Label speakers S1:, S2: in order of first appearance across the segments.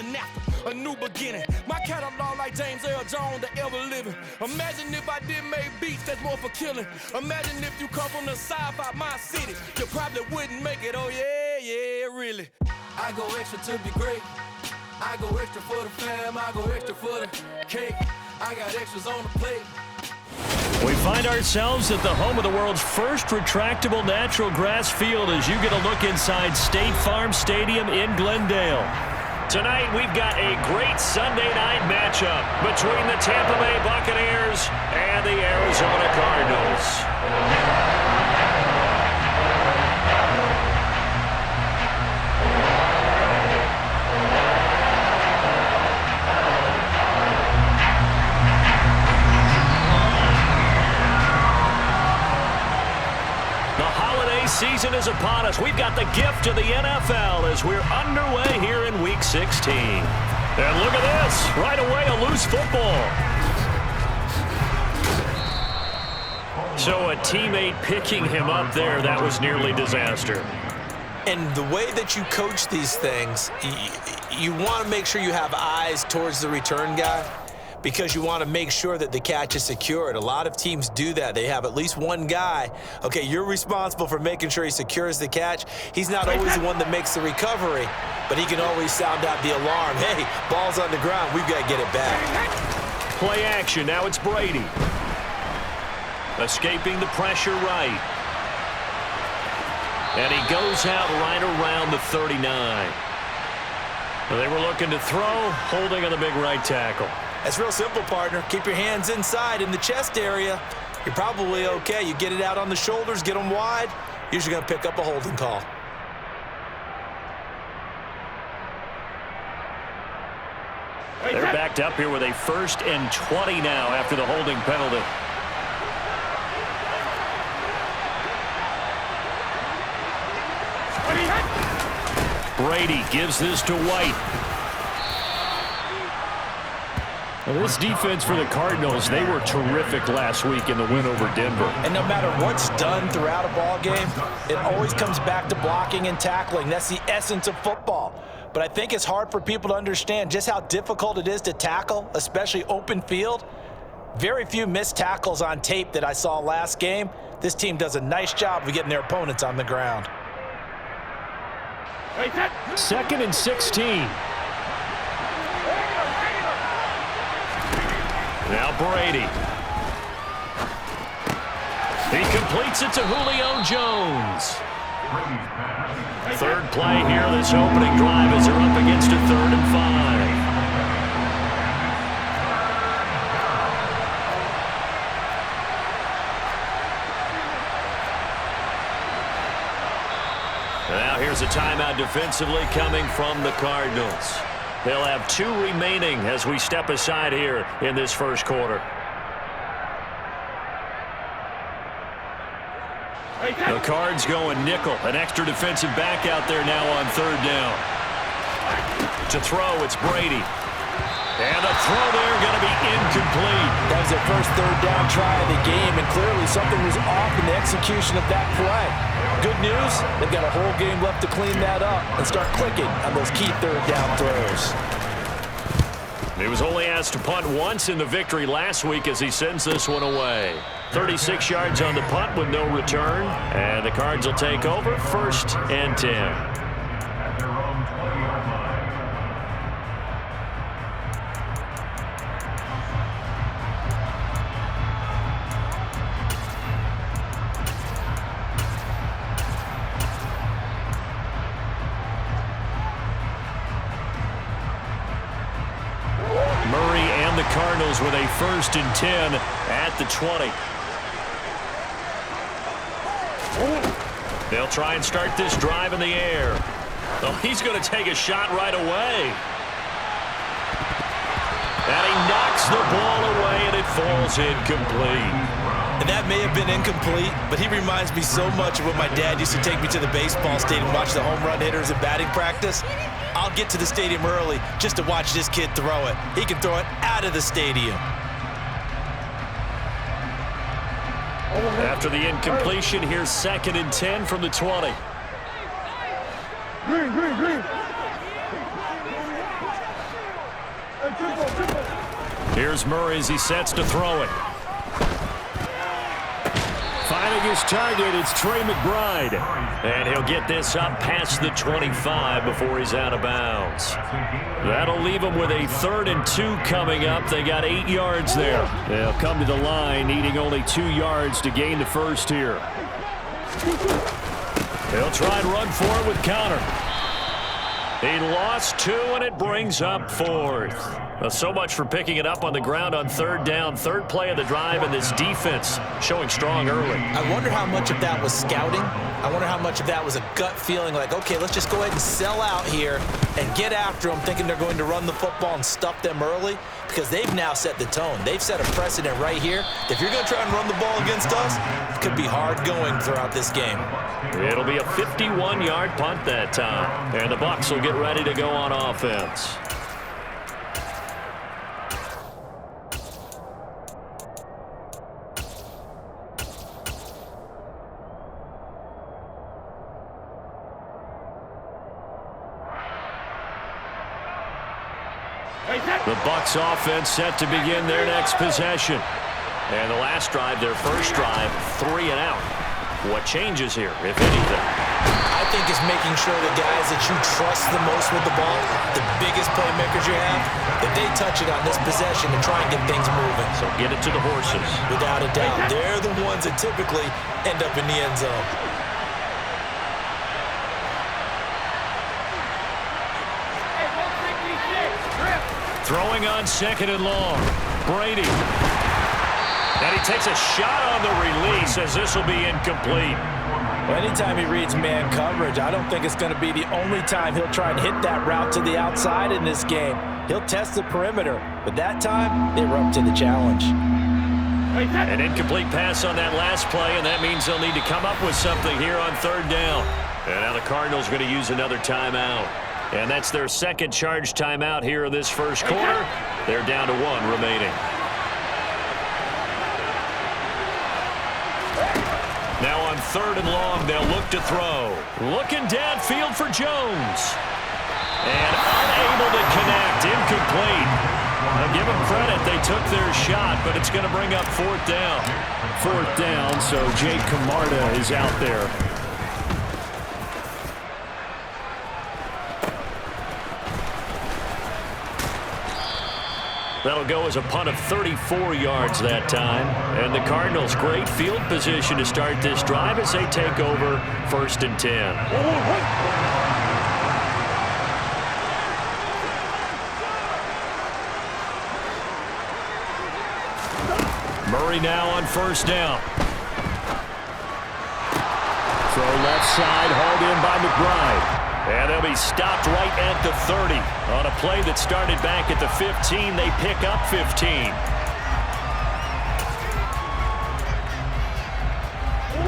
S1: something after a new beginning. My catalog like James Earl Jones, the ever living. Imagine if I did make beats that's more for killing. Imagine if you come from the south out my city, you probably wouldn't make it. Oh yeah, really. I go extra to be great. I go extra for the fam. I go extra for the cake. I got extras on the plate.
S2: We find ourselves at the home of the world's first retractable natural grass field as you get a look inside State Farm Stadium in Glendale. Tonight, we've got a great Sunday night matchup between the Tampa Bay Buccaneers and the Arizona Cardinals. Season is upon us. We've got the gift of the NFL as we're underway here in Week 16. And look at this. Right away, a loose football. So a teammate picking him up there, that was nearly disaster.
S3: And the way that you coach these things, you want to make sure you have eyes towards the return guy, because you want to make sure that the catch is secured. A lot of teams do that. They have at least one guy. Okay, you're responsible for making sure he secures the catch. He's not always the one that makes the recovery, but he can always sound out the alarm. Hey, ball's on the ground. We've got to get it back.
S2: Play action. Now it's Brady. Escaping the pressure right. And he goes out right around the 39. They were looking to throw, holding on the big right tackle.
S3: That's real simple, partner. Keep your hands inside in the chest area. You're probably okay. You get it out on the shoulders, get them wide. Usually going to pick up a holding call.
S2: They're backed up here with a 1st and 20 now after the holding penalty. Brady gives this to White. Well, this defense for the Cardinals, they were terrific last week in the win over Denver.
S3: And no matter what's done throughout a ball game, it always comes back to blocking and tackling. That's the essence of football. But I think it's hard for people to understand just how difficult it is to tackle, especially open field. Very few missed tackles on tape that I saw last game. This team does a nice job of getting their opponents on the ground.
S2: 2nd and 16. Now Brady. He completes it to Julio Jones. 3rd play here, this opening drive as they're up against a 3rd and 5. Now here's a timeout defensively coming from the Cardinals. They'll have 2 remaining as we step aside here in this first quarter. The Cards going nickel. An extra defensive back out there now on 3rd down. To throw, it's Brady. And the throw there going to be incomplete.
S3: That was their first 3rd down try of the game, and clearly something was off in the execution of that play. Good news, they've got a whole game left to clean that up and start clicking on those key 3rd down throws.
S2: He was only asked to punt once in the victory last week as he sends this one away. 36 yards on the punt with no return, and the Cards will take over 1st and 10. Cardinals with a 1st and 10 at the 20. They'll try and start this drive in the air. Oh, he's going to take a shot right away. And he knocks the ball away, and it falls incomplete.
S3: And that may have been incomplete, but he reminds me so much of when my dad used to take me to the baseball stadium and watch the home run hitters in batting practice. I'll get to the stadium early just to watch this kid throw it. He can throw it out of the stadium.
S2: After the incompletion, here's 2nd and 10 from the 20. Here's Murray as he sets to throw it. Finding his target, it's Trey McBride. And he'll get this up past the 25 before he's out of bounds. That'll leave him with a 3rd and 2 coming up. They got 8 yards there. They'll come to the line needing only 2 yards to gain the first here. He'll try and run for it with Connor. He lost 2, and it brings up 4th. So much for picking it up on the ground on 3rd down. 3rd play of the drive, and this defense showing strong early.
S3: I wonder how much of that was scouting. I wonder how much of that was a gut feeling like, okay, let's just go ahead and sell out here and get after them, thinking they're going to run the football and stuff them early, because they've now set the tone. They've set a precedent right here. If you're going to try and run the ball against us, it could be hard going throughout this game.
S2: It'll be a 51-yard punt that time, and the Bucs will get ready to go on offense. The Bucs offense set to begin their next possession. And the last drive, their first drive, 3 and out. What changes here, if anything?
S3: I think it's making sure the guys that you trust the most with the ball, the biggest playmakers you have, that they touch it on this possession and try and get things moving.
S2: So get it to the horses.
S3: Without a doubt, they're the ones that typically end up in the end zone.
S2: Throwing on 2nd and long. Brady. And he takes a shot on the release as this will be incomplete.
S4: Well, anytime he reads man coverage, I don't think it's going to be the only time he'll try and hit that route to the outside in this game. He'll test the perimeter, but that time, they were up to the challenge.
S2: An incomplete pass on that last play, and that means they'll need to come up with something here on 3rd down. And now the Cardinals are going to use another timeout. And that's their 2nd charge timeout here in this first quarter. They're down to 1 remaining. Now on 3rd and long, they'll look to throw. Looking downfield for Jones. And unable to connect. Incomplete. Now give them credit. They took their shot, but it's going to bring up 4th down.
S4: 4th down, so Jake Camarda is out there.
S2: That'll go as a punt of 34 yards that time. And the Cardinals, great field position to start this drive as they take over 1st and 10. Murray now on 1st down.
S4: Throw left side, hauled in by McBride.
S2: And they'll be stopped right at the 30. On a play that started back at the 15, they pick up 15.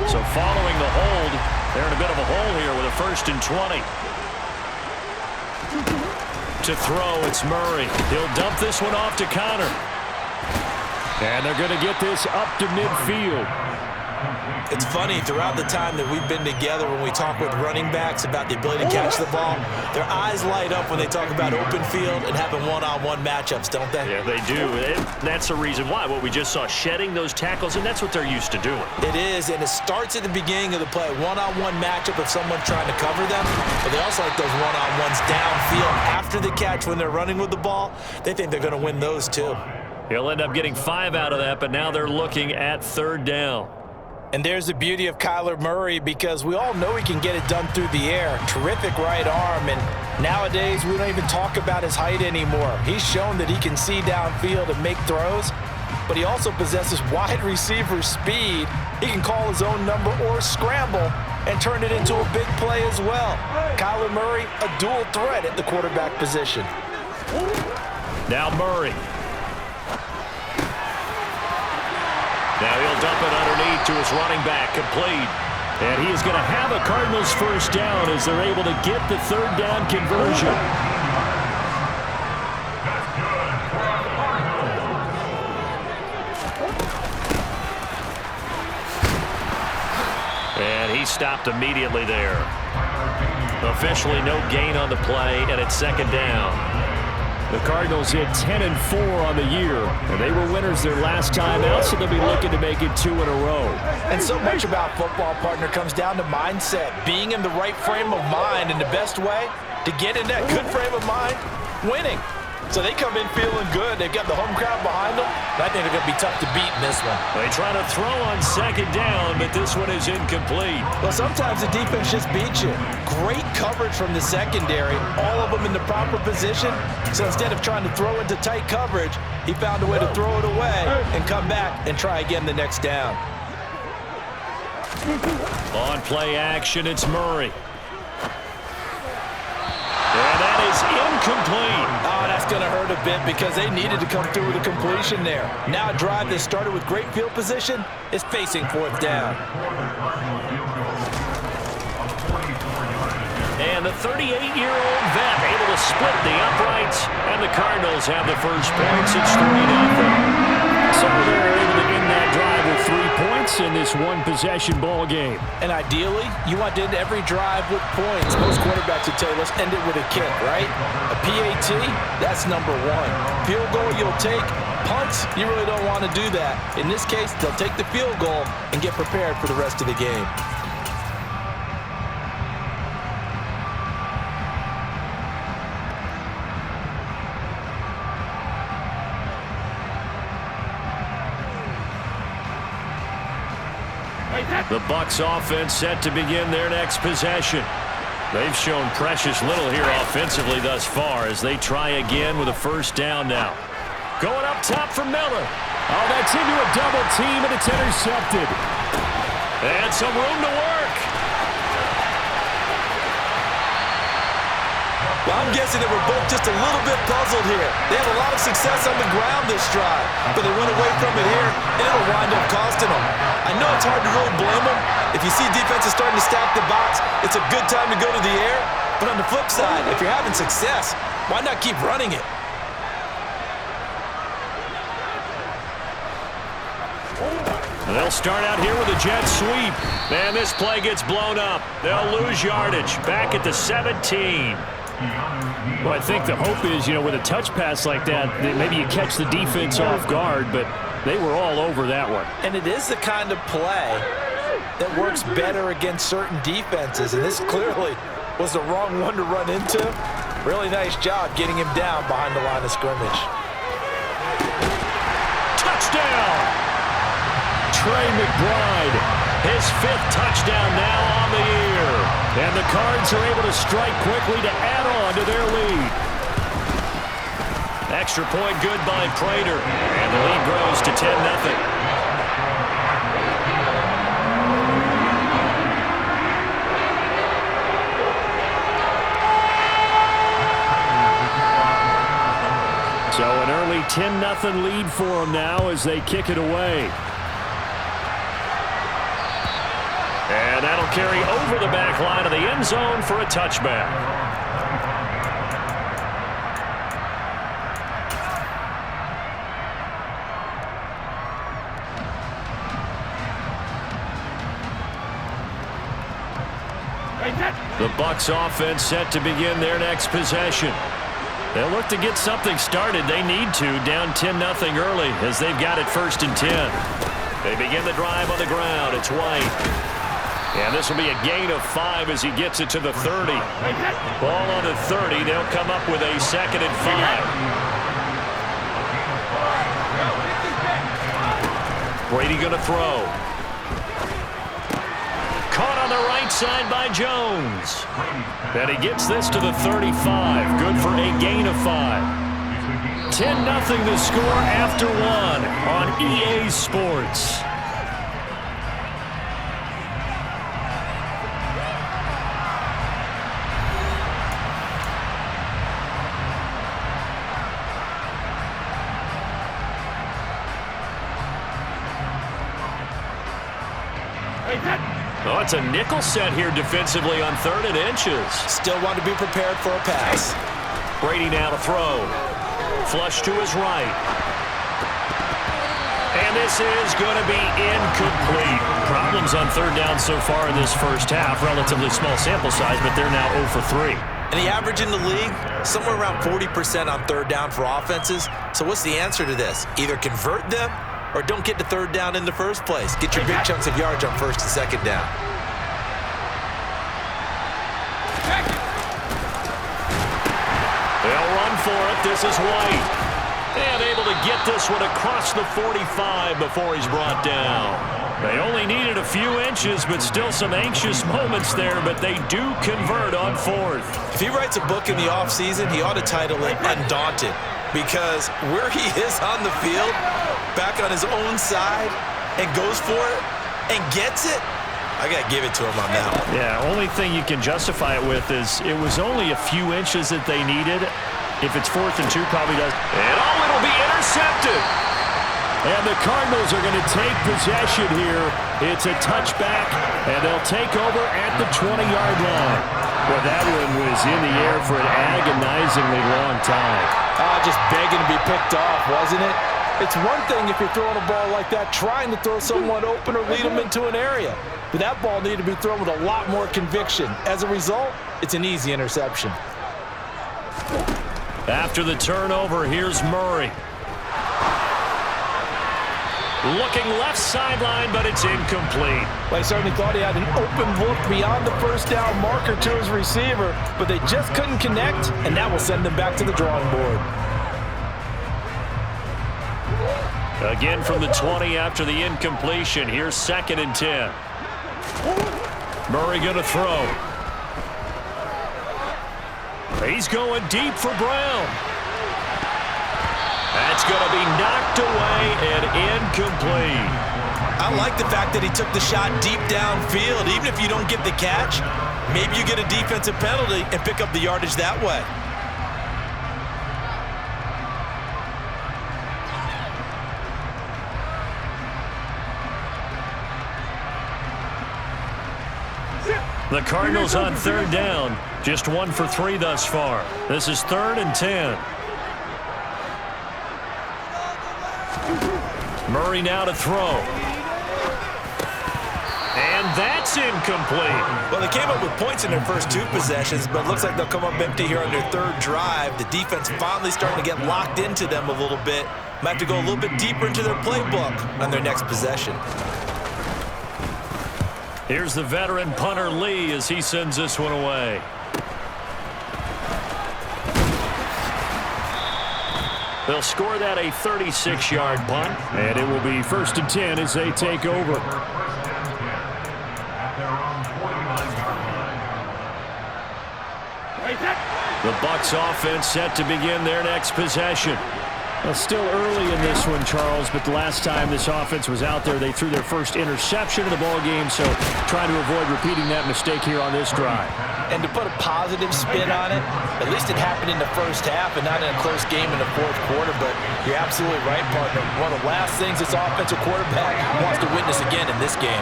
S2: So following the hold, they're in a bit of a hole here with a 1st and 20. To throw, it's Murray. He'll dump this one off to Connor.
S4: And they're going to get this up to midfield.
S3: It's funny, throughout the time that we've been together, when we talk with running backs about the ability to catch the ball, their eyes light up when they talk about open field and having one-on-one matchups, don't they?
S2: Yeah, they do. And that's the reason why. What we just saw, shedding those tackles, and that's what they're used to doing.
S3: It is, and it starts at the beginning of the play. One-on-one matchup if someone's trying to cover them, but they also like those one-on-ones downfield after the catch when they're running with the ball. They think they're going to win those too.
S2: He'll end up getting 5 out of that, but now they're looking at 3rd down.
S4: And there's the beauty of Kyler Murray, because we all know he can get it done through the air. Terrific right arm, and nowadays we don't even talk about his height anymore. He's shown that he can see downfield and make throws, but he also possesses wide receiver speed. He can call his own number or scramble and turn it into a big play as well. Kyler Murray, a dual threat at the quarterback position.
S2: Now Murray. Now he'll dump it underneath to his running back, complete. And he is going to have a Cardinals 1st down as they're able to get the 3rd down conversion. And he stopped immediately there. Officially no gain on the play, and it's 2nd down. The Cardinals hit 10-4 on the year, and they were winners their last time out, so they'll be looking to make it 2 in a row.
S4: And so much about football, partner, comes down to mindset, being in the right frame of mind, and the best way to get in that good frame of mind, winning. So they come in feeling good. They've got the home crowd behind them. I think they're going to be tough to beat in this one.
S2: They try to throw on second down, but this one is incomplete.
S4: Well, sometimes the defense just beats you. Great coverage from the secondary, all of them in the proper position. So instead of trying to throw into tight coverage, he found a way to throw it away and come back and try again the next down.
S2: On play action, it's Murray. And that is incomplete.
S4: Oh, that's going to hurt a bit because they needed to come through with a completion there. Now a drive that started with great field position is facing fourth down.
S2: And the 38-year-old vet able to split the uprights, and the Cardinals have the first points. It's 3-0. So they're able to end that drive with 3 points in this one-possession ball game.
S4: And ideally, you want to end every drive with points. Most quarterbacks would tell you, let's end it with a kick, right? A PAT, that's number one. Field goal you'll take. Punts, you really don't want to do that. In this case, they'll take the field goal and get prepared for the rest of the game.
S2: The Bucs offense set to begin their next possession. They've shown precious little here offensively thus far as they try again with a first down now. Going up top for Miller. Oh, that's into a double team, and it's intercepted. And some room to work.
S3: Well, I'm guessing they were both just a little bit puzzled here. They had a lot of success on the ground this drive, but they went away from it here, and it'll wind up costing them. I know it's hard to really blame them. If you see defenses starting to stack the box, it's a good time to go to the air. But on the flip side, if you're having success, why not keep running it?
S2: They'll start out here with a jet sweep. And this play gets blown up. They'll lose yardage. Back at the 17.
S5: Well, I think the hope is, with a touch pass like that, that maybe you catch the defense off guard, but they were all over that one.
S4: And it is the kind of play that works better against certain defenses, and this clearly was the wrong one to run into. Really nice job getting him down behind the line of scrimmage.
S2: Touchdown! Trey McBride, his 5th touchdown now on the year. And the Cards are able to strike quickly to add on to their lead. Extra point good by Prater. And the lead grows to 10-0. So an early 10-0 lead for them now as they kick it away. And that'll carry over the back line of the end zone for a touchback. The Bucs offense set to begin their next possession. They'll look to get something started. They need to, down 10-0 early as they've got it 1st and 10. They begin the drive on the ground. It's White. And this will be a gain of 5 as he gets it to the 30. Ball on the 30. They'll come up with a 2nd and 5. Brady going to throw. Caught on the right side by Jones. And he gets this to the 35. Good for a gain of 5. 10-0 the score after 1 on EA Sports. Oh, it's a nickel set here defensively on 3rd and inches.
S3: Still want to be prepared for a pass.
S2: Brady now to throw. Flush to his right. And this is going to be incomplete. Problems on 3rd down so far in this first half. Relatively small sample size, but they're now 0 for 3.
S3: And the average in the league, somewhere around 40% on third down for offenses. So what's the answer to this? Either convert them or don't get to third down in the first place. Get your big chunks of yards on first and second down.
S2: They'll run for it. This is White. And able to get this one across the 45 before he's brought down. They only needed a few inches, but still some anxious moments there, but they do convert on fourth.
S3: If he writes a book in the offseason, he ought to title it Undaunted, because where he is on the field, back on his own side, and goes for it, and gets it, I got to give it to him on that one.
S2: Yeah, only thing you can justify it with is it was only a few inches that they needed. If it's 4th and 2, probably does. And it'll be intercepted. And the Cardinals are going to take possession here. It's a touchback, and they'll take over at the 20-yard line. Well, that one was in the air for an agonizingly long time.
S4: Just begging to be picked off, wasn't it? It's one thing if you're throwing a ball like that, trying to throw someone open or lead them into an area. But that ball needed to be thrown with a lot more conviction. As a result, it's an easy interception.
S2: After the turnover, here's Murray. Looking left sideline, but it's incomplete.
S4: Well, he certainly thought he had an open look beyond the first down marker to his receiver, but they just couldn't connect, and that will send them back to the drawing board.
S2: Again from the 20 after the incompletion. Here's 2nd and 10. Murray going to throw. He's going deep for Brown. That's going to be knocked away and incomplete.
S3: I like the fact that he took the shot deep downfield. Even if you don't get the catch, maybe you get a defensive penalty and pick up the yardage that way.
S2: The Cardinals on 3rd down. Just 1 for 3 thus far. This is 3rd and 10. Murray now to throw. And that's incomplete.
S3: Well, they came up with points in their first 2 possessions, but it looks like they'll come up empty here on their 3rd drive. The defense finally starting to get locked into them a little bit. Might have to go a little bit deeper into their playbook on their next possession.
S2: Here's the veteran punter Lee as he sends this one away. They'll score that a 36-yard punt, and it will be 1st and 10 as they take over. The Bucs offense set to begin their next possession. Well, still early in this one, Charles, but the last time this offense was out there, they threw their first interception of the ball game, so trying to avoid repeating that mistake here on this drive.
S4: And to put a positive spin on it, at least it happened in the first half and not in a close game in the 4th quarter, but you're absolutely right, partner. One of the last things this offensive quarterback wants to witness again in this game.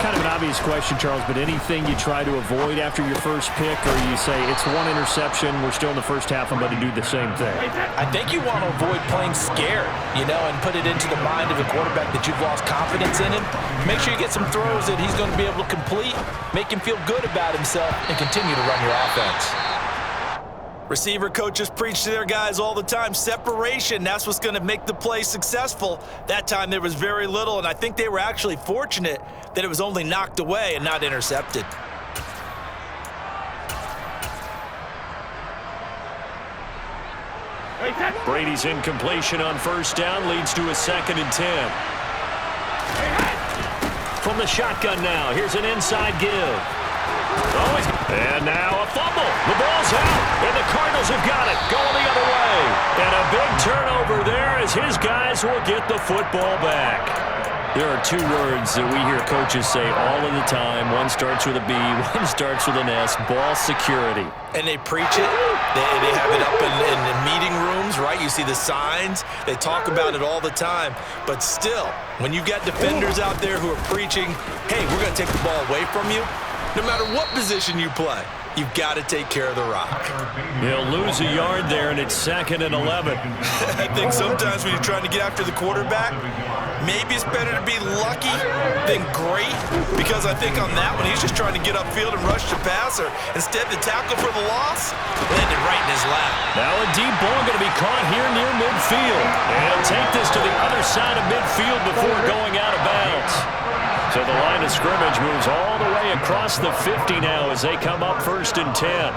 S2: Kind of an obvious question, Charles, but anything you try to avoid after your first pick, or you say it's 1 interception, we're still in the first half, I'm going to do the same thing?
S4: I think you want to avoid playing scared, and put it into the mind of the quarterback that you've lost confidence in him. Make sure you get some throws that he's going to be able to complete, make him feel good about himself, and continue to run your offense.
S3: Receiver coaches preach to their guys all the time. Separation, that's what's going to make the play successful. That time there was very little, and I think they were actually fortunate that it was only knocked away and not intercepted.
S2: Brady's incompletion on 1st down leads to a 2nd and 10. From the shotgun now, here's an inside give. And now a fumble. The ball's out, and the Cardinals have got it. Going the other way. And a big turnover there as his guys will get the football back. There are 2 words that we hear coaches say all of the time. One starts with a B, one starts with an S, ball security.
S3: And they preach it. They have it up in the meeting rooms, right? You see the signs. They talk about it all the time. But still, when you've got defenders out there who are preaching, hey, we're going to take the ball away from you, no matter what position you play, you've got to take care of the rock.
S2: He'll lose a yard there, and it's 2nd and 11.
S3: I think sometimes when you're trying to get after the quarterback, maybe it's better to be lucky than great, because I think on that one, he's just trying to get upfield and rush the passer. Instead, the tackle for the loss landed right in his lap.
S2: Now a deep ball going to be caught here near midfield. And he'll take this to the other side of midfield before going out of bounds. So the line of scrimmage moves all the way across the 50 now as they come up 1st and 10.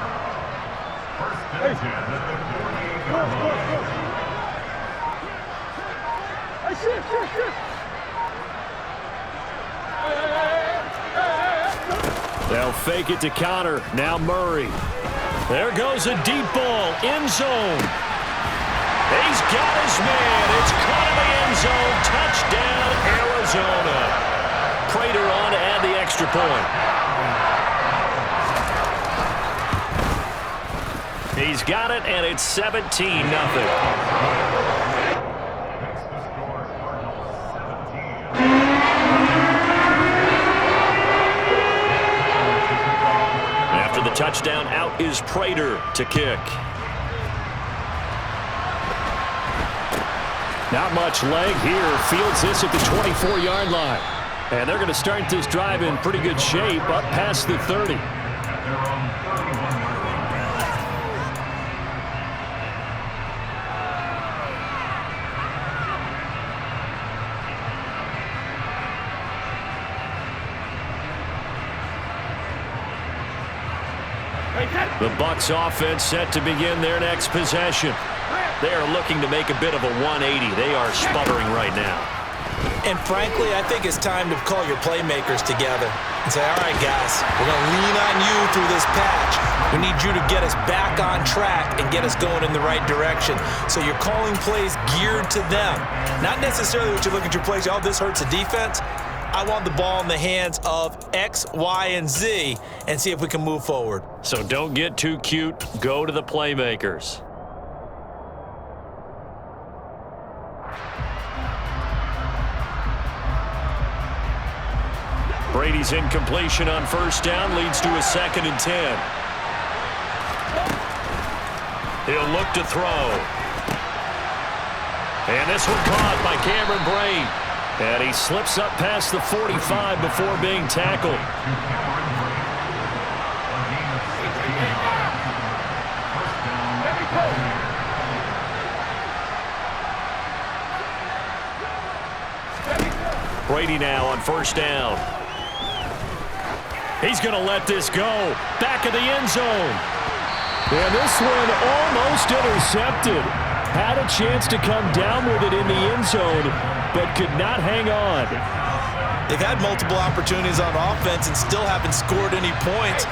S2: They'll fake it to counter. Now Murray. There goes a deep ball. End zone. He's got his man. It's caught in the end zone. Touchdown, Arizona. Prater on to add the extra point. He's got it, and it's 17-0. After the touchdown, out is Prater to kick. Not much leg here. Fields this at the 24-yard line. And they're going to start this drive in pretty good shape up past the 30. The Bucs offense set to begin their next possession. They are looking to make a bit of a 180. They are sputtering right now.
S3: And frankly, I think it's time to call your playmakers together and say, all right, guys, we're going to lean on you through this patch. We need you to get us back on track and get us going in the right direction. So you're calling plays geared to them. Not necessarily what you look at your plays, oh, this hurts the defense. I want the ball in the hands of X, Y, and Z and see if we can move forward.
S2: So don't get too cute. Go to the playmakers. Brady's incompletion on 1st down leads to a 2nd and 10. He'll look to throw. And this one caught by Cameron Brate. And he slips up past the 45 before being tackled. Brady now on 1st down. He's going to let this go. Back of the end zone.
S5: And this one almost intercepted. Had a chance to come down with it in the end zone, but could not hang on.
S3: They've had multiple opportunities on offense and still haven't scored any points.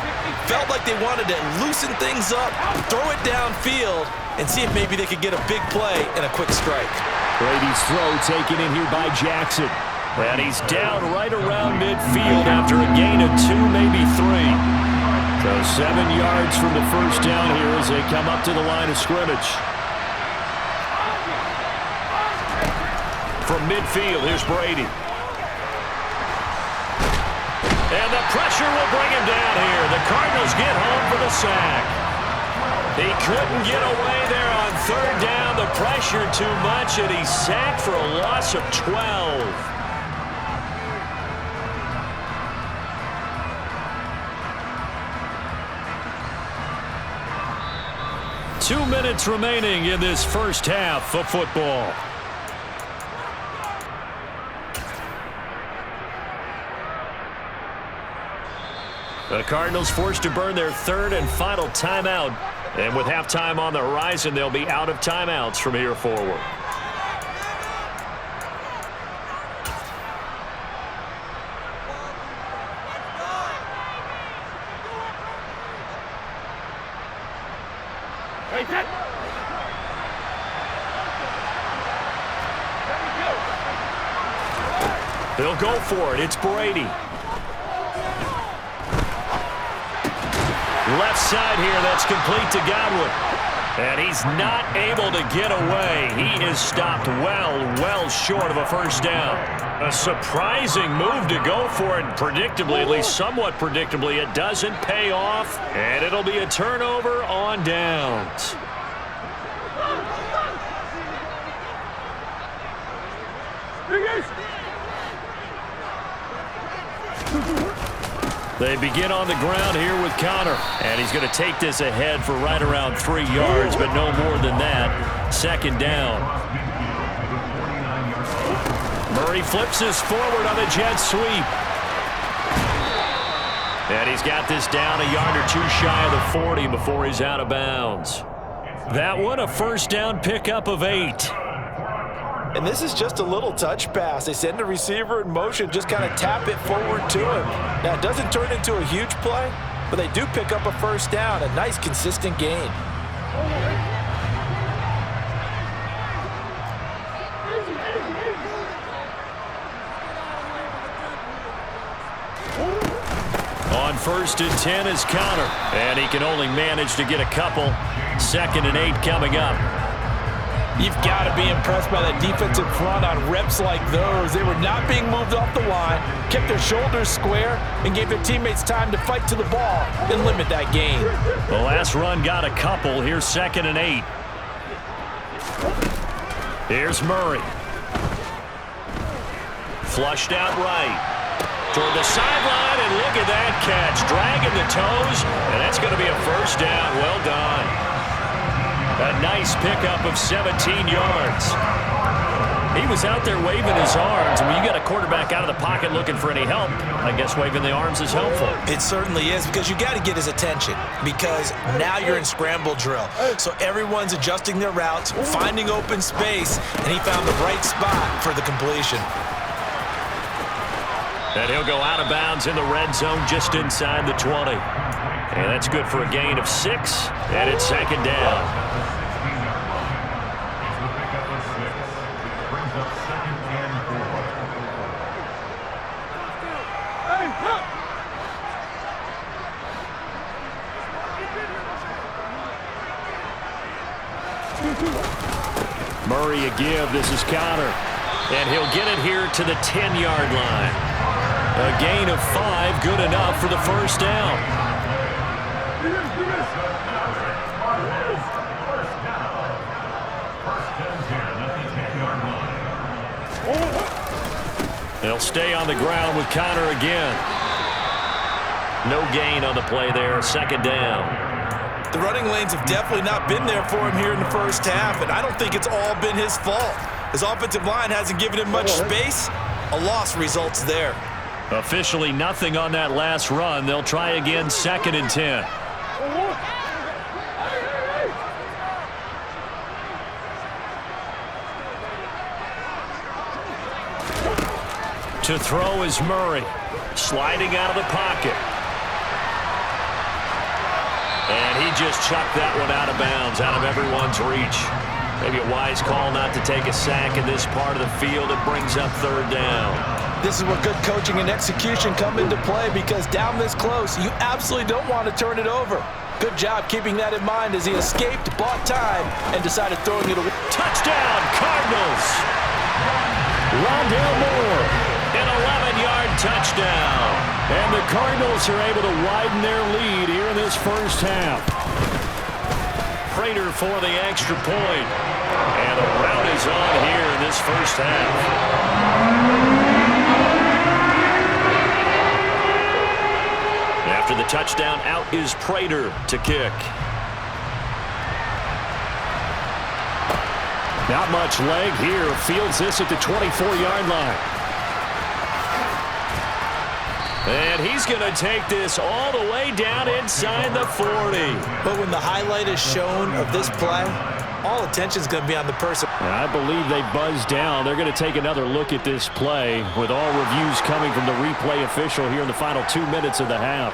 S3: Felt like they wanted to loosen things up, throw it downfield, and see if maybe they could get a big play and a quick strike.
S5: Brady's throw taken in here by Jackson.
S2: And he's down right around midfield after a gain of 2, maybe 3. So 7 yards from the 1st down here as they come up to the line of scrimmage. From midfield, here's Brady. And the pressure will bring him down here. The Cardinals get home for the sack. He couldn't get away there on 3rd down. The pressure too much, and he's sacked for a loss of 12. 2 minutes remaining in this 1st half of football. The Cardinals forced to burn their 3rd and final timeout. And with halftime on the horizon, they'll be out of timeouts from here forward. They'll go for it. It's Brady. Left side here, that's complete to Godwin. And he's not able to get away. He is stopped well short of a first down. A surprising move to go for it. Predictably, at least somewhat predictably, it doesn't pay off. And it'll be a turnover on downs. They begin on the ground here with Connor. And he's going to take this ahead for right around 3 yards, but no more than that. Second down. Murray flips this forward on the jet sweep. And he's got this down a yard or two shy of the 40 before he's out of bounds. That one a first down pickup of 8.
S4: And this is just a little touch pass. They send the receiver in motion, just kind of tap it forward to him. Now, it doesn't turn into a huge play, but they do pick up a first down, a nice, consistent gain.
S2: On 1st and 10 is Connor, and he can only manage to get a couple. 2nd and 8 coming up.
S4: You've got to be impressed by that defensive front on reps like those. They were not being moved off the line, kept their shoulders square, and gave their teammates time to fight to the ball and limit that gain.
S2: The last run got a couple. Here's 2nd and 8. Here's Murray. Flushed out right. Toward the sideline, and look at that catch. Dragging the toes, and that's going to be a first down. Well done. A nice pickup of 17 yards. He was out there waving his arms. When you got a quarterback out of the pocket looking for any help, I guess waving the arms is helpful.
S3: It certainly is, because you got to get his attention, because now you're in scramble drill. So everyone's adjusting their routes, finding open space, and he found the right spot for the completion.
S2: And he'll go out of bounds in the red zone just inside the 20. And that's good for a gain of 6, and it's 2nd down. Murray a give. This is Connor. And he'll get it here to the 10-yard line. A gain of 5, good enough for the first down. They'll stay on the ground with Connor again. No gain on the play there. 2nd down.
S3: The running lanes have definitely not been there for him here in the first half, and I don't think it's all been his fault. His offensive line hasn't given him much space. A loss results there.
S2: Officially nothing on that last run. They'll try again, 2nd and 10. To throw is Murray, sliding out of the pocket. And he just chucked that one out of bounds, out of everyone's reach. Maybe a wise call not to take a sack in this part of the field. It brings up 3rd down.
S4: This is where good coaching and execution come into play, because down this close, you absolutely don't want to turn it over. Good job keeping that in mind as he escaped, bought time, and decided throwing it away.
S2: Touchdown, Cardinals! Rondale Moore, an 11-yard touchdown. And the Cardinals are able to widen their lead here in this first half. Prater for the extra point. And the rout is on here in this first half. After the touchdown, out is Prater to kick. Not much leg here. Fields this at the 24-yard line. And he's going to take this all the way down inside the 40.
S3: But when the highlight is shown of this play, all attention is going to be on the person.
S2: I believe they buzzed down. They're going to take another look at this play, with all reviews coming from the replay official here in the final 2 minutes of the half.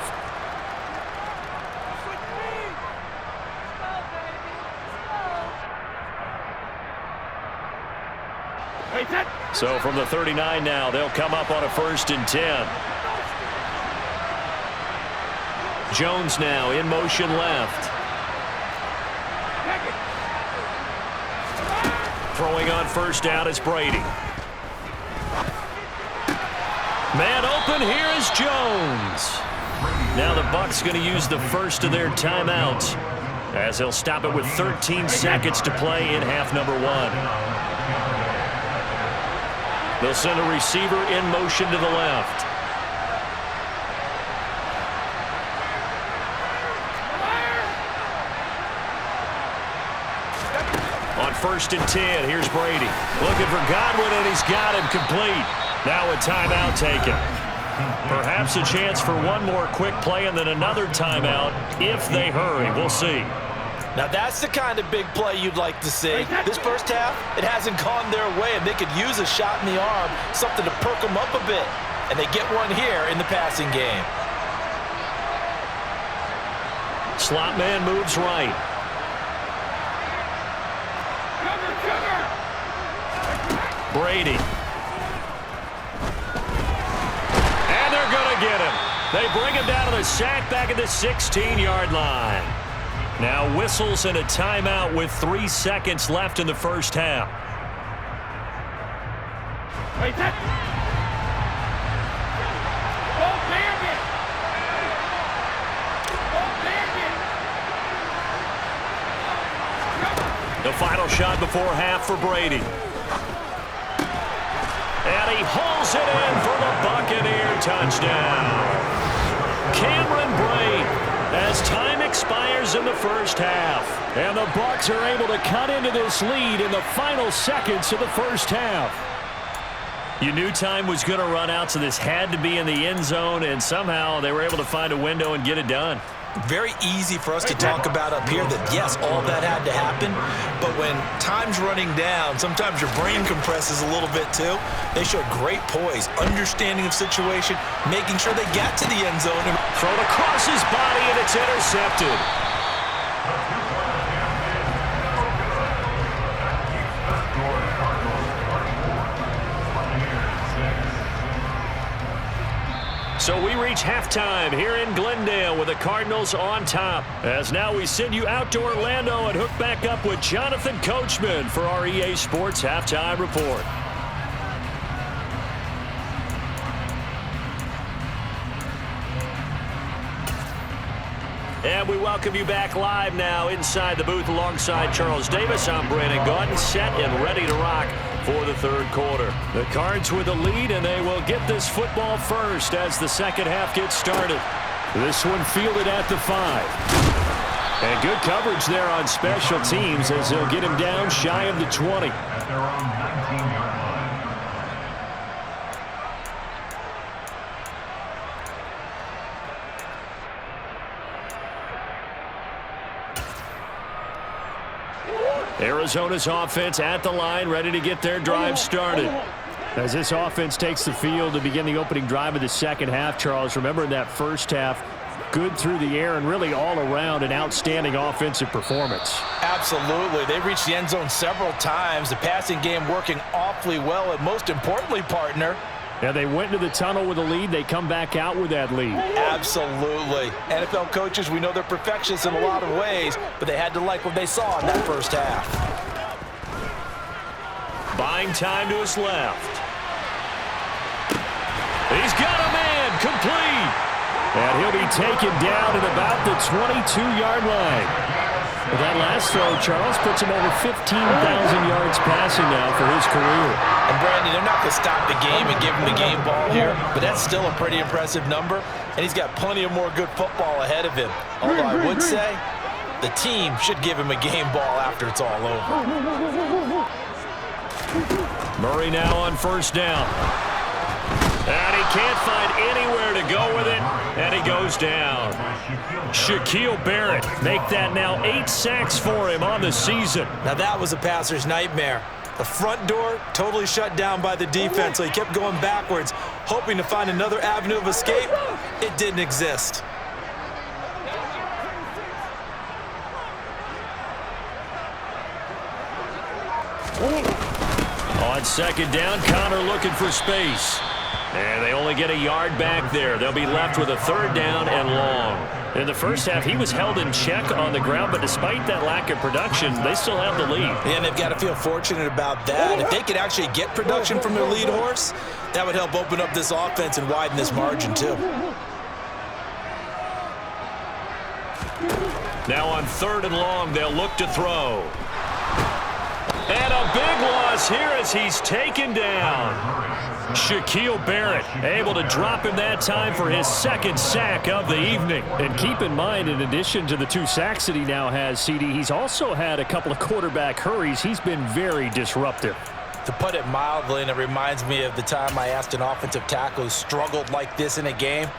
S2: So from the 39 now, they'll come up on a 1st and 10. Jones now in motion left. Throwing on first down is Brady. Man open, here is Jones. Now the Bucs going to use the first of their timeouts, as they'll stop it with 13 seconds to play in half number 1. They'll send a receiver in motion to the left. On 1st and 10, here's Brady. Looking for Godwin, and he's got him complete. Now a timeout taken. Perhaps a chance for one more quick play and then another timeout if they hurry. We'll see.
S4: Now that's the kind of big play you'd like to see. This first half, it hasn't gone their way, and they could use a shot in the arm, something to perk them up a bit. And they get one here in the passing game.
S2: Slot man moves right. Brady. And they're going to get him. They bring him down to the sack back at the 16-yard line. Now whistles and a timeout with 3 seconds left in the first half. The final shot before half for Brady. And he hauls it in for the Buccaneer touchdown. Cameron Brate, as time expires in the first half. And the Bucs are able to cut into this lead in the final seconds of the first half. You knew time was going to run out, so this had to be in the end zone, and somehow they were able to find a window and get it done.
S3: Very easy for us to talk about up here that, yes, all that had to happen, but when time's running down, sometimes your brain compresses a little bit too. They showed great poise, understanding of situation, making sure they got to the end zone. And
S2: thrown across his body, and it's intercepted. So we reach halftime here in Glendale with the Cardinals on top. As now we send you out to Orlando and hook back up with Jonathan Coachman for our EA Sports Halftime Report. And we welcome you back live now inside the booth alongside Charles Davis. I'm Brandon Gaudin, set and ready to rock for the third quarter. The Cards with the lead, and they will get this football first as the second half gets started. This one fielded at the 5. And good coverage there on special teams as they'll get him down shy of the 20. Arizona's offense at the line, ready to get their drive started. As this offense takes the field to begin the opening drive of the second half, Charles, remember in that first half, good through the air and really all around an outstanding offensive performance.
S4: Absolutely. They reached the end zone several times. The passing game working awfully well, and most importantly, partner,
S2: yeah, they went into the tunnel with a lead. They come back out with that lead.
S4: Absolutely. NFL coaches, we know they're perfectionists in a lot of ways, but they had to like what they saw in that first half.
S2: Buying time to his left. He's got a man complete. And he'll be taken down at about the 22-yard line. That last throw, Charles, puts him over 15,000 yards passing now for his career.
S4: And, Brandon, they're not going to stop the game and give him the game ball here, but that's still a pretty impressive number, and he's got plenty of more good football ahead of him. Although I would say the team should give him a game ball after it's all over.
S2: Murray now on first down. And he can't find anywhere to go with it, and he goes down. Shaquille Barrett make that now 8 sacks for him on the season.
S3: Now that was a passer's nightmare. The front door totally shut down by the defense, so he kept going backwards, hoping to find another avenue of escape. It didn't exist.
S2: On second down, Connor looking for space. And they only get a yard back there. They'll be left with a third down and long. In the first half, he was held in check on the ground, but despite that lack of production, they still have the lead.
S3: And they've got to feel fortunate about that. If they could actually get production from their lead horse, that would help open up this offense and widen this margin too.
S2: Now on 3rd and long, they'll look to throw. And a big loss here as he's taken down. Shaquille Barrett able to drop him that time for his 2nd sack of the evening. And keep in mind, in addition to the 2 sacks that he now has, CD, he's also had a couple of quarterback hurries. He's been very disruptive.
S4: To put it mildly, and it reminds me of the time I asked an offensive tackle who struggled like this in a game.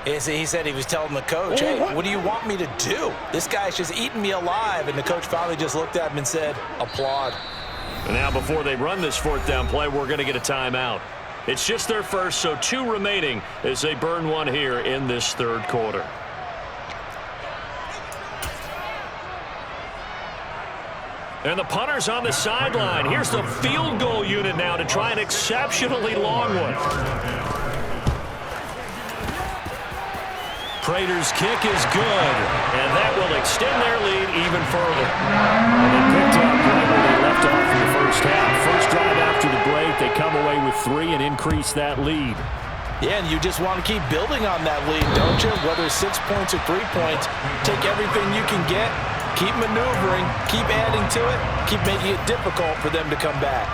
S4: He said he was telling the coach, hey, what do you want me to do? This guy's just eating me alive. And the coach finally just looked at him and said, applaud.
S2: And now before they run this 4th down play, we're going to get a timeout. It's just their first, so 2 remaining as they burn one here in this 3rd quarter. And the punter's on the sideline. Here's the field goal unit now to try an exceptionally long one. Prater's kick is good, and that will extend their lead even further. And they picked up right where they left off in the first half. First drive after the break, they come away with 3 and increase that lead.
S4: Yeah, and you just want to keep building on that lead, don't you? Whether it's 6 points or 3 points, take everything you can get, keep maneuvering, keep adding to it, keep making it difficult for them to come back.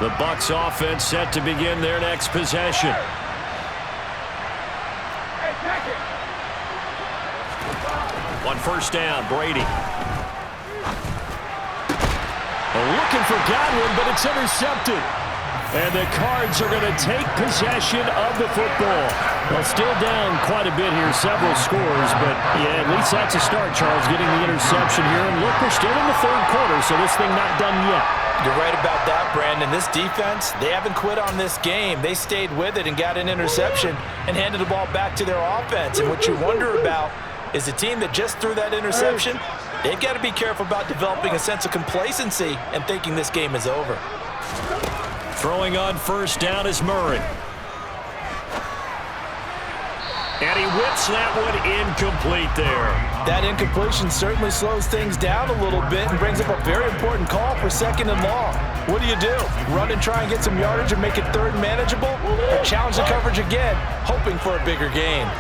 S2: The Bucs offense set to begin their next possession. On 1st down, Brady.
S5: Looking for Godwin, but it's intercepted. And the Cards are going to take possession of the football. Well, still down quite a bit here, several scores, but yeah, at least that's a start, Charles, getting the interception here. And look, we're still in the 3rd quarter, so this thing not done yet.
S4: You're right about that, Brandon. This defense, they haven't quit on this game. They stayed with it and got an interception and handed the ball back to their offense. And what you wonder about is the team that just threw that interception, they've got to be careful about developing a sense of complacency and thinking this game is over.
S2: Throwing on 1st down is Murray. And he whips that one incomplete there.
S4: That incompletion certainly slows things down a little bit and brings up a very important call for 2nd and long. What do? Run and try and get some yardage and make it 3rd manageable? Or challenge the coverage again, hoping for a bigger gain?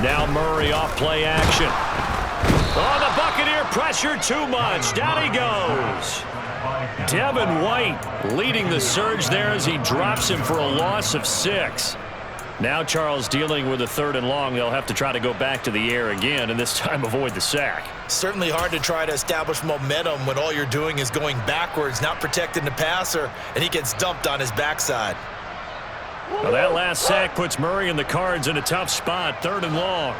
S2: Now Murray off play action. Oh, the Buccaneer pressure too much. Down he goes. Devin White leading the surge there as he drops him for a loss of 6. Now Charles dealing with a 3rd and long. They'll have to try to go back to the air again and this time avoid the sack.
S3: Certainly hard to try to establish momentum when all you're doing is going backwards, not protecting the passer, and he gets dumped on his backside.
S2: Well, that last sack puts Murray and the Cards in a tough spot, 3rd and long.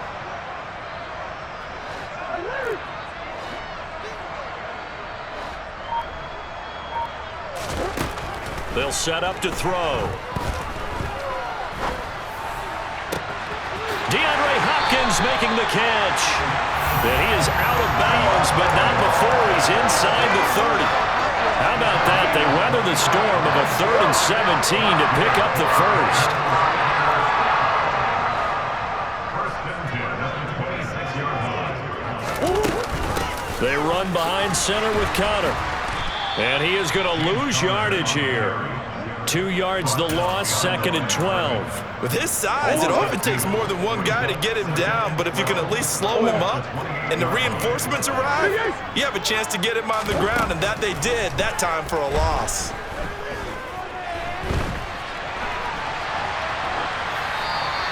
S2: They'll set up to throw. DeAndre Hopkins making the catch. And he is out of bounds, but not before he's inside the 30. How about that? They weather the storm of a 3rd and 17 to pick up the first. They run behind center with Conner. And he is going to lose yardage here. 2 yards the loss, 2nd and 12.
S3: With his size, it often takes more than one guy to get him down, but if you can at least slow him up and the reinforcements arrive, you have a chance to get him on the ground, and that they did, that time for a loss.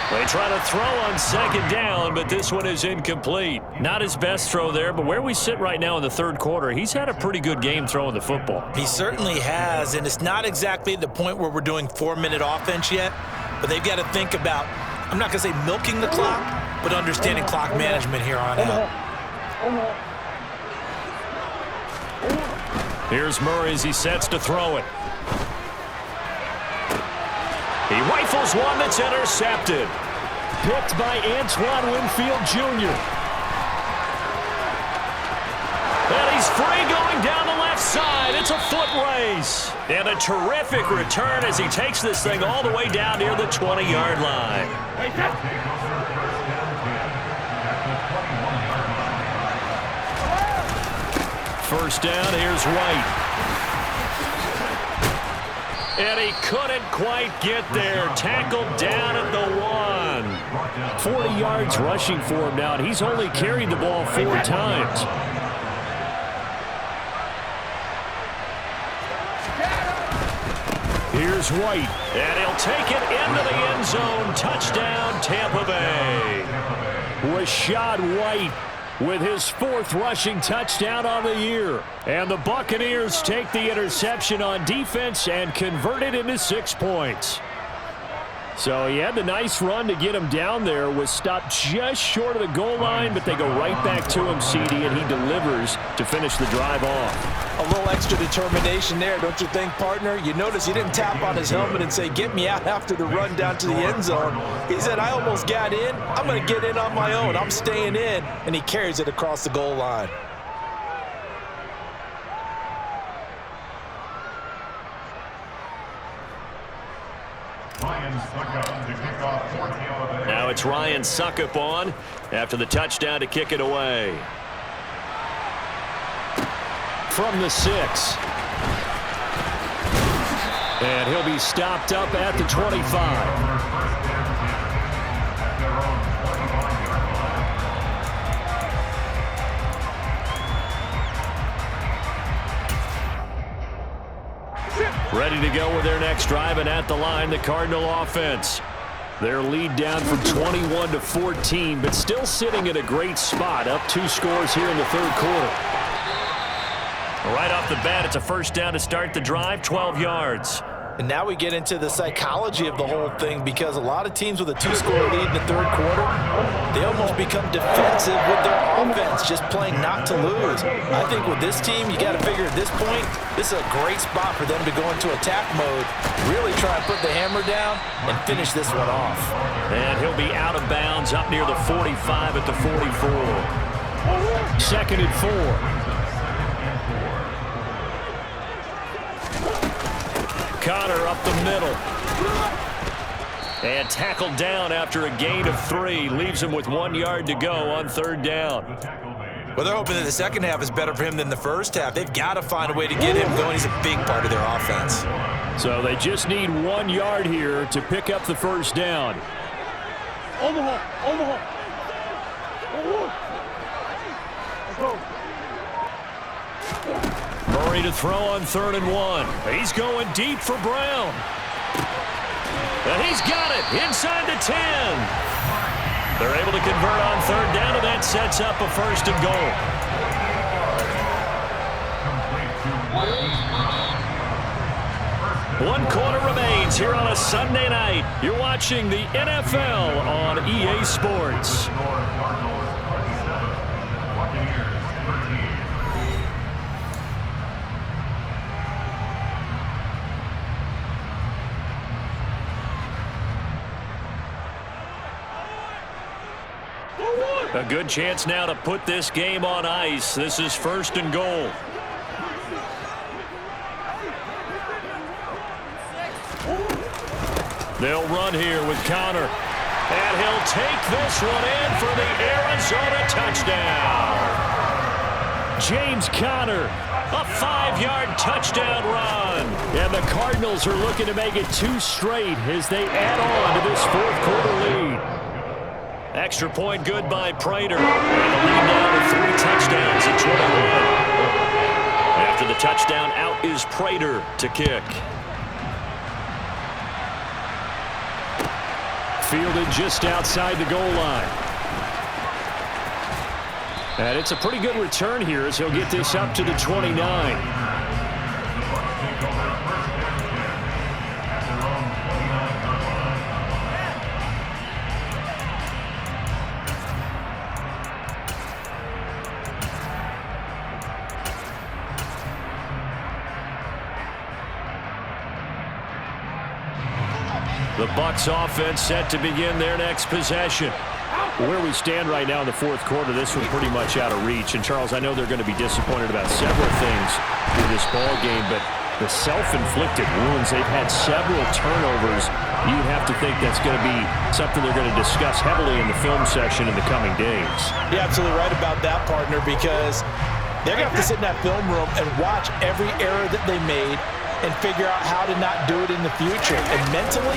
S2: They try to throw on 2nd down, but this one is incomplete. Not his best throw there, but where we sit right now in the 3rd quarter, he's had a pretty good game throwing the football.
S3: He certainly has, and it's not exactly the point where we're doing 4-minute offense yet, but they've got to think about, I'm not going to say milking the clock, but understanding clock management here on out.
S2: Here's Murray as he sets to throw it. He rifles one that's intercepted.
S5: Picked by Antoine Winfield Jr.
S2: He's free going down the left side. It's a foot race. And a terrific return as he takes this thing all the way down near the 20-yard line. First down, here's White. And he couldn't quite get there. Tackled down at the 1.
S5: 40 yards rushing for him now, and he's only carried the ball 4 times. Here's White, and he'll take it into the end zone. Touchdown, Tampa Bay. Rashad White with his 4th rushing touchdown on the year. And the Buccaneers take the interception on defense and convert it into 6 points. So he had the nice run to get him down there, was stopped just short of the goal line, but they go right back to him, CD, and he delivers to finish the drive off.
S4: A little extra determination there, don't you think, partner? You notice he didn't tap on his helmet and say, get me out after the run down to the end zone. He said, I almost got in. I'm going to get in on my own. I'm staying in. And he carries it across the goal line.
S2: Now it's Ryan Suckup on after the touchdown to kick it away.
S5: From the 6. And he'll be stopped up at the 25. Ready to go with their next drive, and at the line, the Cardinal offense. Their lead down from 21 to 14, but still sitting at a great spot, up 2 scores here in the 3rd quarter.
S2: Right off the bat, it's a first down to start the drive, 12 yards.
S4: And now we get into the psychology of the whole thing, because a lot of teams with a 2-score lead in the 3rd quarter, they almost become defensive with their offense, just playing not to lose. I think with this team, you got to figure at this point, this is a great spot for them to go into attack mode, really try and put the hammer down and finish this one off.
S2: And he'll be out of bounds up near the 45 at the 44.
S5: 2nd and 4.
S2: Connor up the middle. And tackled down after a gain of 3. Leaves him with 1 yard to go on 3rd down.
S3: Well, they're hoping that the second half is better for him than the first half. They've got to find a way to get him going. He's a big part of their offense.
S5: So they just need 1 yard here to pick up the first down.
S6: Omaha.
S2: Murray to throw on 3rd and 1. He's going deep for Brown. And he's got it inside the 10. They're able to convert on 3rd down, and that sets up a 1st and goal. One quarter remains here on a Sunday night. You're watching the NFL on EA Sports. A good chance now to put this game on ice. This is 1st and goal. They'll run here with Connor. And he'll take this one in for the Arizona touchdown.
S5: James Conner,
S2: a 5-yard touchdown run.
S5: And the Cardinals are looking to make it 2 straight as they add on to this 4th quarter lead.
S2: Extra point good by Prater. And the lead down to 3 touchdowns at 21. After the touchdown, out is Prater to kick.
S5: Fielded just outside the goal line. And it's a pretty good return here as he'll get this up to the 29. The Bucs offense set to begin their next possession. Where we stand right now in the fourth quarter, this was pretty much out of reach. And, Charles, I know they're going to be disappointed about several things in this ball game, but the self-inflicted wounds, they've had several turnovers. You'd have to think that's going to be something they're going to discuss heavily in the film session in the coming days.
S4: You're absolutely right about that, partner, because they're going to have to sit in that film room and watch every error that they made and figure out how to not do it in the future. And mentally,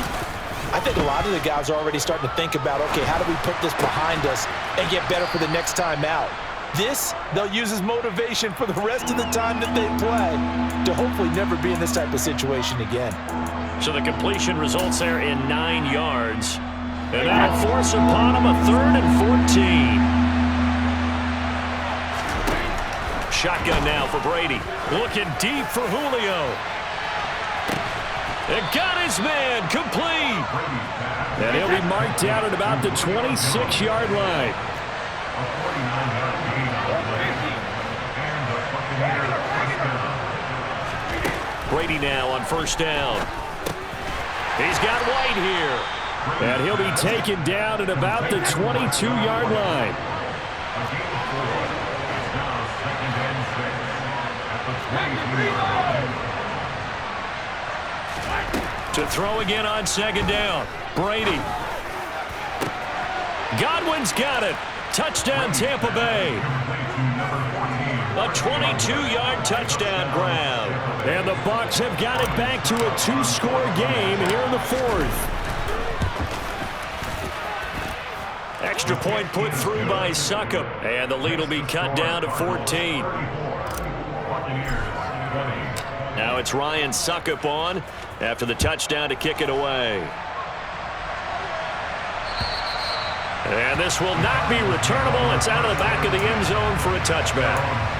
S4: I think a lot of the guys are already starting to think about, okay, how do we put this behind us and get better for the next time out? This, they'll use as motivation for the rest of the time that they play to hopefully never be in this type of situation again.
S2: So the completion results there in 9 yards. And that'll force upon him a 3rd and 14. Shotgun now for Brady. Looking deep for Julio. And got his man complete.
S5: And he'll be marked down at about the 26-yard line.
S2: Brady now on first down. He's got White here.
S5: And he'll be taken down at about the 22-yard line.
S2: To throw again on second down. Brady. Godwin's got it. Touchdown, Tampa Bay. A 22-yard touchdown grab.
S5: And the Bucs have got it back to a 2-score game here in the fourth.
S2: Extra point put through by Succop. And the lead will be cut down to 14. Now it's Ryan Succop on after the touchdown to kick it away. And this will not be returnable. It's out of the back of the end zone for a touchback.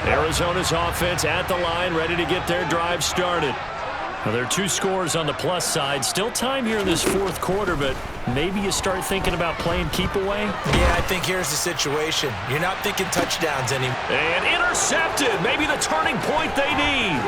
S2: Arizona's offense at the line, ready to get their drive started. Now, there are 2 scores on the plus side. Still time here in this fourth quarter, but maybe you start thinking about playing keep away?
S3: Yeah, I think here's the situation. You're not thinking touchdowns anymore.
S2: And intercepted. Maybe the turning point they need.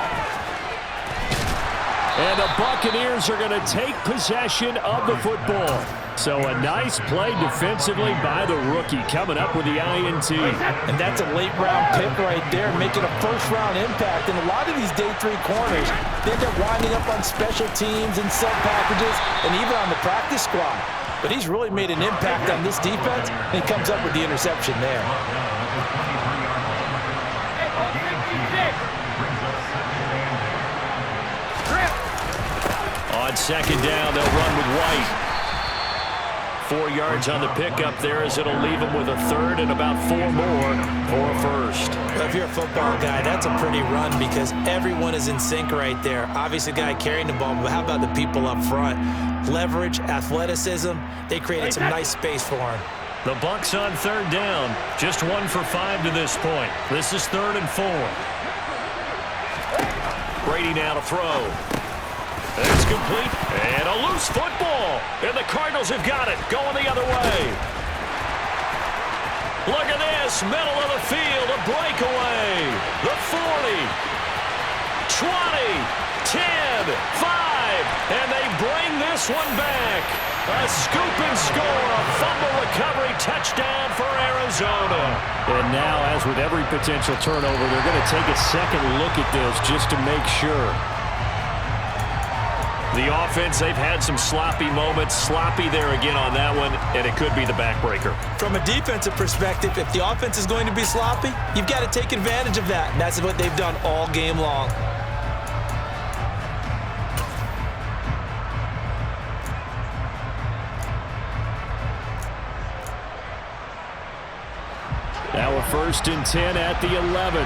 S5: And the Buccaneers are going to take possession of the football. So a nice play defensively by the rookie coming up with the INT.
S4: And that's a late-round pick right there, making a first-round impact. And a lot of these day 3 corners, they end up winding up on special teams and sub packages and even on the practice squad. But he's really made an impact on this defense, and he comes up with the interception there.
S2: On second down, they'll run with White. 4 yards on the pickup there as it'll leave him with a 3rd and about 4 more for a first.
S3: Well, if you're a football guy, that's a pretty run because everyone is in sync right there. Obviously, the guy carrying the ball, but how about the people up front? Leverage, athleticism, they created some nice space for him.
S2: The Bucs on 3rd down, just 1 for 5 to this point. This is 3rd and 4. Brady now to throw. It's complete, and a loose football. And the Cardinals have got it, going the other way. Look at this, middle of the field, a breakaway. The 40, 20, 10, 5, and they bring this one back. A scoop and score, a fumble recovery touchdown for Arizona.
S5: And now, as with every potential turnover, they're going to take a second look at this just to make sure.
S2: The offense, they've had some sloppy moments. Sloppy there again on that one, and it could be the backbreaker.
S3: From a defensive perspective, if the offense is going to be sloppy, you've got to take advantage of that, and that's what they've done all game long.
S5: Now a 1st and 10 at the 11.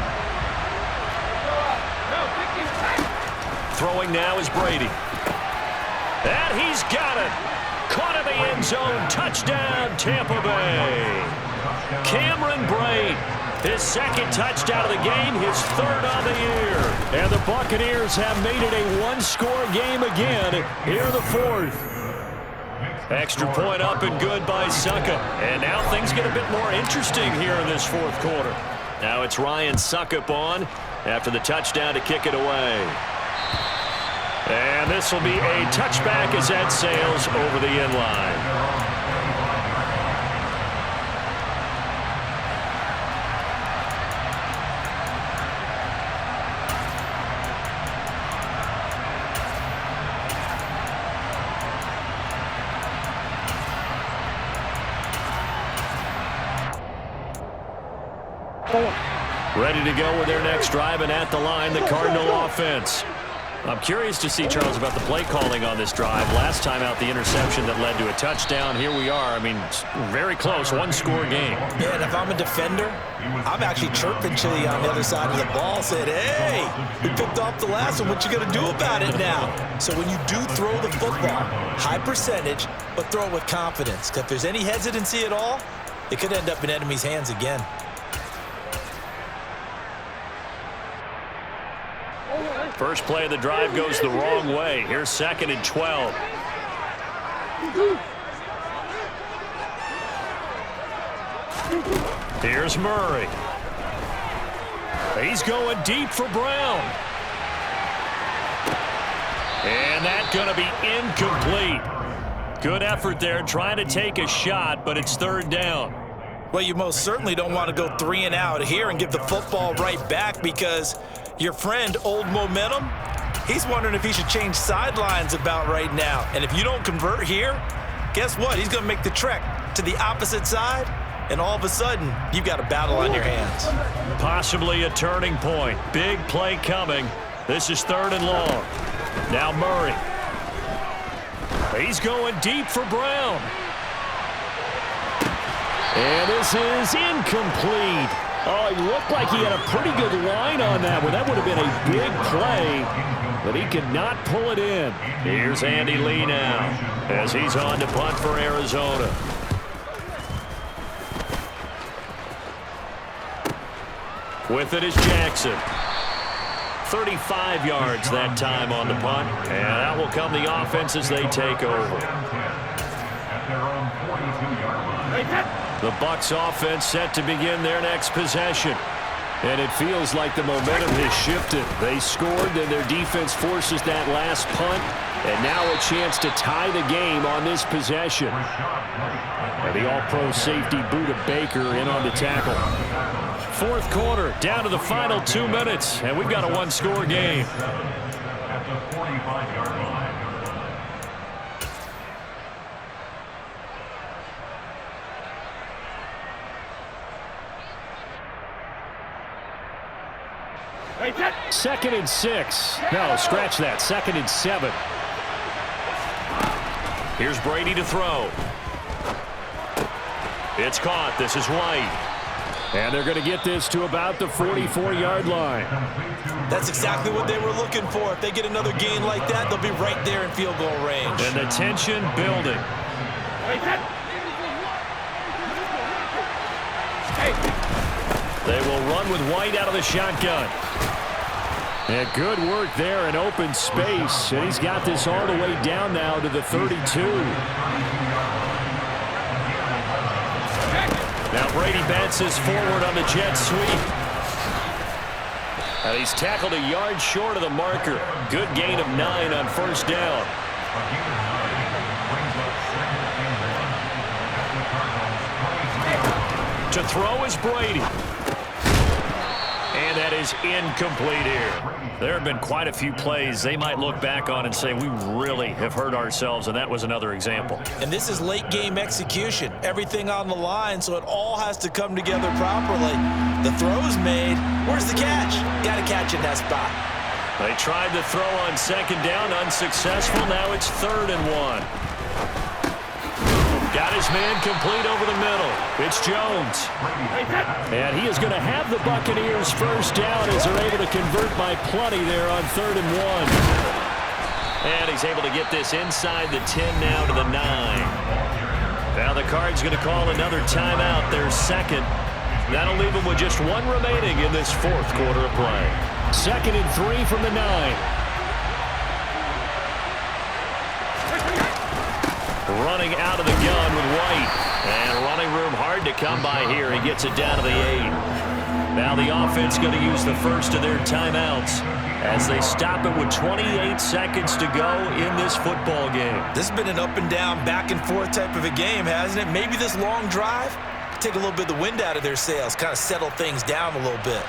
S2: Throwing now is Brady. And he's got it. Caught in the end zone. Touchdown, Tampa Bay. Cameron Brate, his 2nd touchdown of the game, his 3rd on the year.
S5: And the Buccaneers have made it a 1-score game again here in the 4th.
S2: Extra point up and good by Succop. And now things get a bit more interesting here in this 4th quarter. Now it's Ryan Suckup on after the touchdown to kick it away. And this will be a touchback as that sails over the end line. Ready to go with their next drive, and at the line, the Cardinal offense. I'm curious to see, Charles, about the play calling on this drive. Last time out, the interception that led to a touchdown. Here we are. I mean, very close, one-score game.
S3: Yeah, and if I'm a defender, I'm actually chirping Chili on the other side of the ball, said, hey, we picked off the last one. What you going to do about it now? So when you do throw the football, high percentage, but throw it with confidence. Because if there's any hesitancy at all, it could end up in enemy's hands again.
S2: First play of the drive goes the wrong way. Here's 2nd and 12. Here's Murray. He's going deep for Brown. And that's going to be incomplete. Good effort there trying to take a shot, but it's 3rd down.
S3: Well, you most certainly don't want to go 3 and out here and give the football right back, because your friend, Old Momentum, he's wondering if he should change sidelines about right now. And if you don't convert here, guess what? He's going to make the trek to the opposite side, and all of a sudden, you've got a battle on your hands.
S2: Possibly a turning point. Big play coming. This is 3rd and long. Now Murray. He's going deep for Brown. And this is incomplete. Oh, he looked like he had a pretty good line on that one. That would have been a big play, but he could not pull it in. Here's Andy Lee now as he's on to punt for Arizona. With it is Jackson. 35 yards that time on the punt, and that will come the offense as they take over. The Bucs offense set to begin their next possession. And it feels like the momentum has shifted. They scored, then their defense forces that last punt. And now a chance to tie the game on this possession. And the all-pro safety Buda Baker in on the tackle. 4th quarter, down to the final 2 minutes. And we've got a one-score game.
S7: At the 45-yard line.
S2: Second and 6. No, scratch that. 2nd and 7. Here's Brady to throw. It's caught. This is White. And they're going to get this to about the 44-yard line.
S3: That's exactly what they were looking for. If they get another gain like that, they'll be right there in field goal range.
S2: And the tension building. They will run with White out of the shotgun. And good work there in open space. And he's got this all the way down now to the 32. Now Brady bounces forward on the jet sweep. And he's tackled a yard short of the marker. Good gain of 9 on 1st down. To throw is Brady. And that is incomplete here. There have been quite a few plays they might look back on and say, we really have hurt ourselves, and that was another example.
S3: And this is late game execution. Everything on the line, so it all has to come together properly. The throw's made. Where's the catch? Got to catch in that spot.
S2: They tried to throw on 2nd down, unsuccessful. Now it's 3rd and 1. Got his man complete over the middle. It's Jones. And he is going to have the Buccaneers 1st down as they're able to convert by plenty there on 3rd and 1. And he's able to get this inside the 10 now to the 9. Now the Cards going to call another timeout, their 2nd. That'll leave them with just 1 remaining in this 4th quarter of play. 2nd and 3 from the 9. Running out of the gun with White. And running room hard to come by here. He gets it down to the 8. Now the offense going to use the first of their timeouts as they stop it with 28 seconds to go in this football game.
S3: This has been an up and down, back and forth type of a game, hasn't it? Maybe this long drive take a little bit of the wind out of their sails, kind of settle things down a little bit.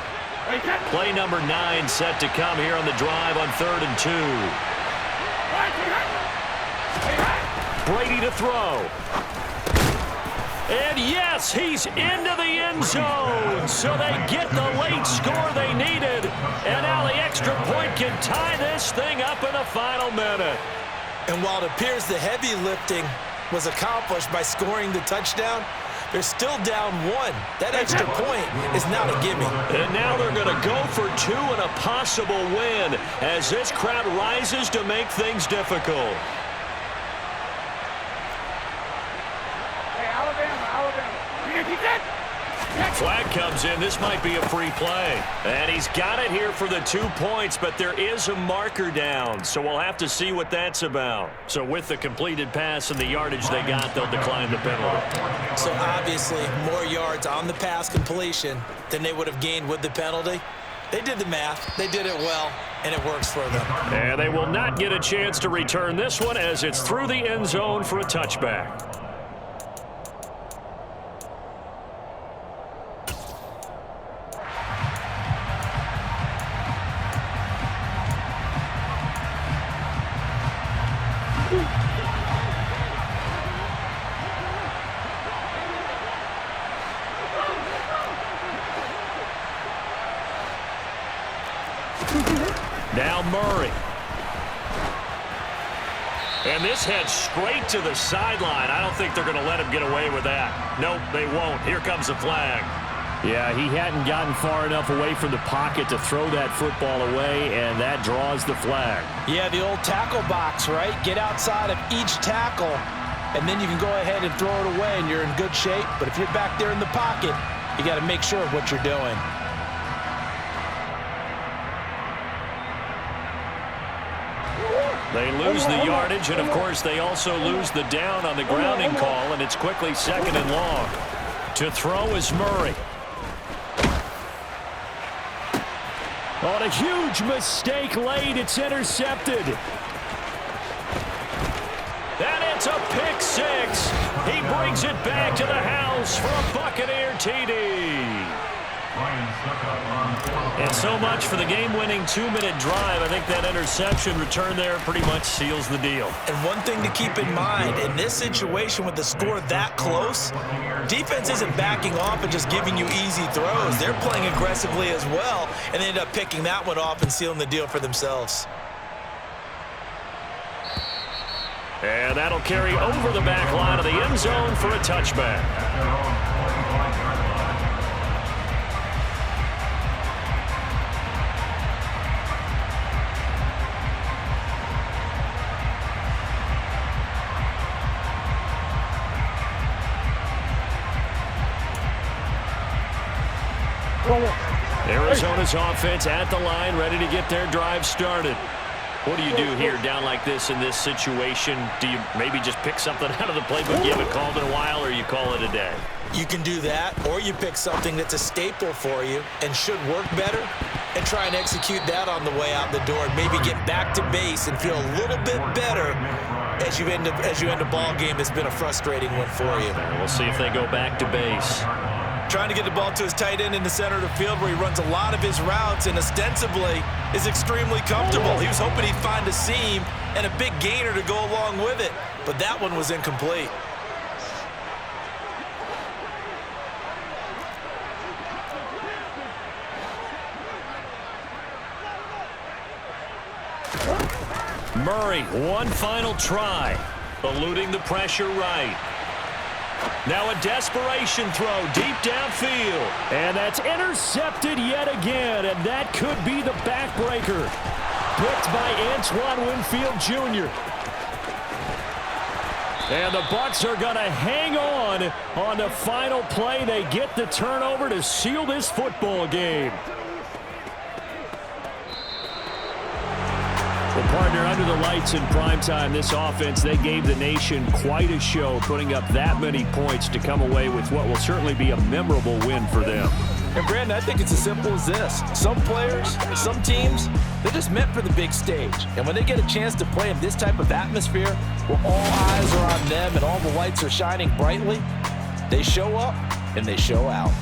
S2: Play number 9 set to come here on the drive on 3rd and 2. Brady to throw. And yes, he's into the end zone. So they get the late score they needed. And now the extra point can tie this thing up in the final minute.
S3: And while it appears the heavy lifting was accomplished by scoring the touchdown, they're still down 1. That extra point is not a gimme.
S2: And now they're going to go for 2 and a possible win as this crowd rises to make things difficult. Flag comes in. This might be a free play. And he's got it here for the 2 points, but there is a marker down, so we'll have to see what that's about. So with the completed pass and the yardage they got, they'll decline the penalty.
S3: So obviously more yards on the pass completion than they would have gained with the penalty. They did the math. They did it well, and it works for them.
S2: And they will not get a chance to return this one as it's through the end zone for a touchback. Now Murray. And this heads straight to the sideline. I don't think they're going to let him get away with that. Nope, they won't. Here comes the flag. Yeah, he hadn't gotten far enough away from the pocket to throw that football away, and that draws the flag.
S4: Yeah, the old tackle box, right? Get outside of each tackle, and then you can go ahead and throw it away, and you're in good shape. But if you're back there in the pocket, you got to make sure of what you're doing.
S2: They lose the yardage, and, of course, they also lose the down on the grounding call, and it's quickly 2nd and long. To throw is Murray. On a huge mistake late, it's intercepted. And it's a pick 6. He brings it back to the house for a Buccaneer TD. And so much for the game-winning 2-minute drive. I think that interception return there pretty much seals the deal.
S3: And one thing to keep in mind, in this situation with the score that close, defense isn't backing off and just giving you easy throws. They're playing aggressively as well, and they end up picking that one off and sealing the deal for themselves.
S2: And that'll carry over the back line of the end zone for a touchback. Arizona's offense at the line, ready to get their drive started. What do you do here down like this in this situation? Do you maybe just pick something out of the playbook you haven't called in a while, or you call it a day?
S3: You can do that, or you pick something that's a staple for you and should work better and try and execute that on the way out the door and maybe get back to base and feel a little bit better as you end a ball game that's been a frustrating one for you.
S2: We'll see if they go back to base.
S3: Trying to get the ball to his tight end in the center of the field where he runs a lot of his routes and ostensibly is extremely comfortable. He was hoping he'd find a seam and a big gainer to go along with it, but that one was incomplete.
S2: Murray, one final try, eluding the pressure right. Now a desperation throw deep downfield. And that's intercepted yet again, and that could be the backbreaker. Picked by Antoine Winfield Jr. And the Bucs are going to hang on the final play. They get the turnover to seal this football game. Well, partner, under the lights in primetime, this offense, they gave the nation quite a show, putting up that many points to come away with what will certainly be a memorable win for them.
S4: And Brandon, I think it's as simple as this. Some players, some teams, they're just meant for the big stage. And when they get a chance to play in this type of atmosphere, where all eyes are on them and all the lights are shining brightly, they show up and they show out.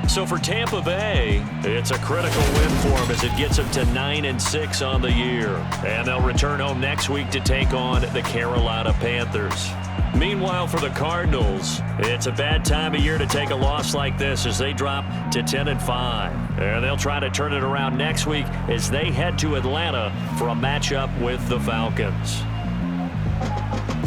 S2: So for Tampa Bay, it's a critical win for them as it gets them to 9-6 on the year. And they'll return home next week to take on the Carolina Panthers. Meanwhile, for the Cardinals, it's a bad time of year to take a loss like this as they drop to 10-5. And they'll try to turn it around next week as they head to Atlanta for a matchup with the Falcons.